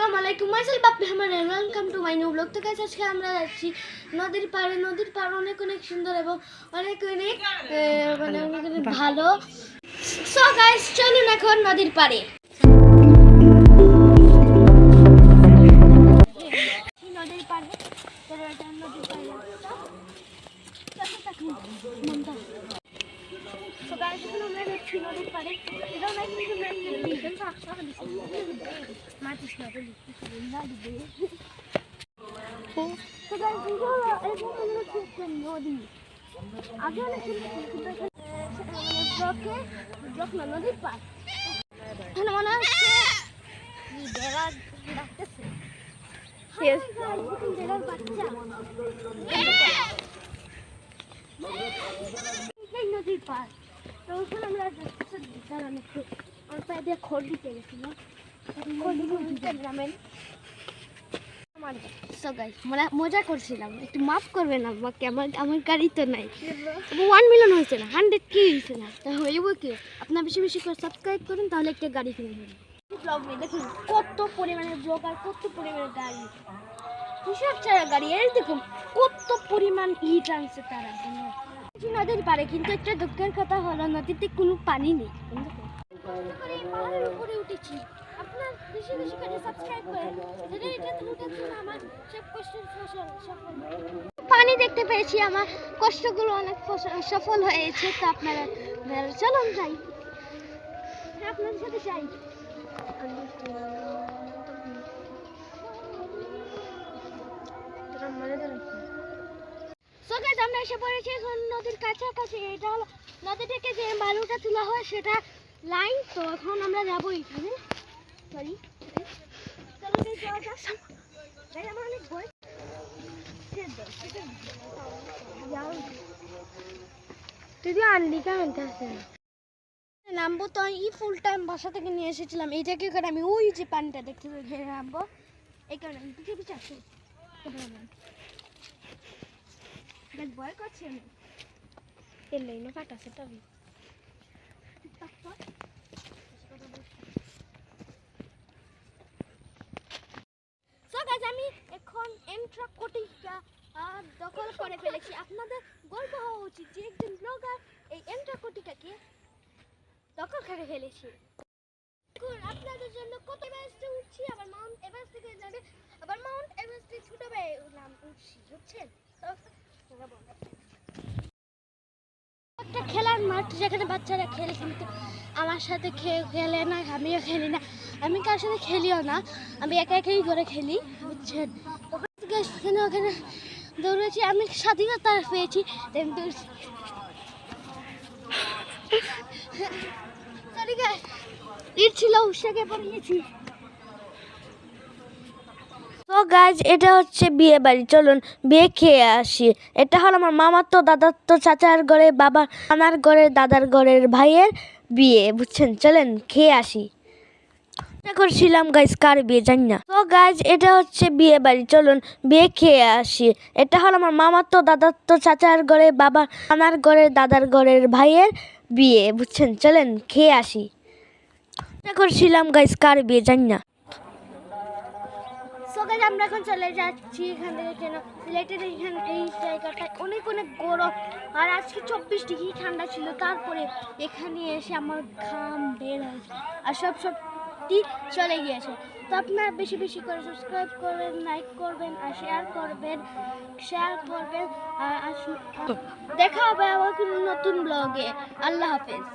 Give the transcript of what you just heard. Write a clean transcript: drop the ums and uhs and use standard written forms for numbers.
আসসালামু আলাইকুম myself Bappi Ahmed and welcome to my new blog. তো গাইস আজকে আমরা যাচ্ছি নদীর পাড়ে অনেক অনেক সুন্দর এবং অনেক অনেক ভালো। সো গাইস চলুন এখন নদীর পাড়ে। নদীর পাড়ে So guys, এখন আমরা যাচ্ছি নদীর পাড়ে। এটা অনেক সুন্দর একটা ভিডিও মাটিস না বলি না দিবে। So guys, এটা আমরা হচ্ছে নদী। আগে অনেক সুন্দর ব্লক না নদীর পাড়। এখানে মনে হচ্ছে বেড়া ডাকতেছে। বেড়ার বাচ্চা নদীর পাড়। তো ওখানে আমরা আমার পায়ে দিয়ে খড় দিতে গেছিলাম। মজা করছিলাম, একটু মাফ করবেন আমাকে, আমার গাড়ি তো নাই। 1 মিলিয়ন হয়েছে না, 100 কি হয়েছে না, তা হইব কি? আপনার বেশি বেশি করে সাবস্ক্রাইব করুন, তাহলে একটা গাড়ি কিনে নেবেন। ব্লগ দেখুন কত পরিমাণে ব্লগ আর কত পরিমাণে গাড়ি, কিসের ছাড়া গাড়ি, এই দেখুন কত পরিমাণ ইট আনছে তারা নদীর পাড়ে। কিন্তু একটা দুঃখের কথা হলো নদীতে কোনো পানি নেই। পাহাড়ের উপরে উঠেছি, আপনার বেশি বেশি করে সাবস্ক্রাইব করেন, আমার সব কষ্টের ফসল সফল। পানি দেখতে পেয়েছি, আমার কষ্টগুলো অনেক সফল হয়েছে। তো আপনারা চলুন যাই, আপনাদের সাথে যাই। সো গাইস আমরা এসে পড়েছি এখন নদীর কাছাকাছি। এটা হলো নদী থেকে যে বালুটা তোলা হয় সেটা লাইন। তো এখন আমরা যাবো এখানে। সরি চলো যাওয়া যাক। আমার অনেক ভয় দিদি আনলি কেমন আছে নামবো। তো এই ফুল টাইম বাসা থেকে নিয়ে এসেছিলাম এইটাকে করে আমি ওই যে পানিটা দেখতে নামবো, এই কারণে পিছিয়ে পিছিয়ে আসি। ভয় করছে আমি এলেই না ফাটাছে তবে। আমি এখন এন্ট্রাকোটিকা দখল করে ফেলেছি। আপনাদের গর্ব হওয়া উচিত যে একজন ব্লগার এই এন্ট্রাকোটিকাকে দখল করে ফেলেছি। আপনাদের জন্য কত এভারেস্টে উঠছি, আবার মাউন্ট এভারেস্ট থেকে যাবে, আবার মাউন্ট এভারেস্টে ছোট ভাই নাম উঠছি, বুঝছেন? একটা খেলার মাঠ যেখানে বাচ্চারা খেলে, কিন্তু আমার সাথে খেলে না, আমিও খেলি না, আমি কার সাথে খেলিও না, আমি একা একাই করে খেলি, বুঝছেন? ওখানে দৌড়েছি, আমি স্বাধীনতা পেয়েছি। ইট ছিল উৎসাকে পড়িয়েছি। তো গাইজ এটা হচ্ছে বিয়ে বাড়ি, চলুন বিয়ে খেয়ে আসি। এটা হলো আমার মামার তো দাদার তো চাচার ঘরে, বাবা নানার ঘরে, দাদার ঘরের ভাইয়ের বিয়ে, বুঝছেন? চলেন খেয়ে আসি। করছিলাম গাইজ কার বিয়ে জানি না। তো গাইজ এটা হচ্ছে বিয়ে বাড়ি, চলুন বিয়ে খেয়ে আসি। এটা হলো আমার মামার তো দাদার তো চাচার ঘরে, বাবা নানার ঘরে, দাদার ঘরের ভাইয়ের বিয়ে, বুঝছেন? চলেন খেয়ে আসি। করছিলাম গাইজ কার বিয়ে জানি না। আমরা এখন চলে যাচ্ছি এখান থেকে, কেন সিলেটের এইখানে এই জায়গাটায় অনেক অনেক গরম, আর আজকে 24 ডিগ্রি ঠান্ডা ছিল। তারপরে এখানে এসে আমার ঘাম বের হয়েছে আর সবটি চলে গিয়েছে। তো আপনারা বেশি বেশি করে সাবস্ক্রাইব করবেন, লাইক করবেন আর শেয়ার করবেন আর দেখা হবে আবার কোনো নতুন ব্লগে। আল্লাহ হাফেজ।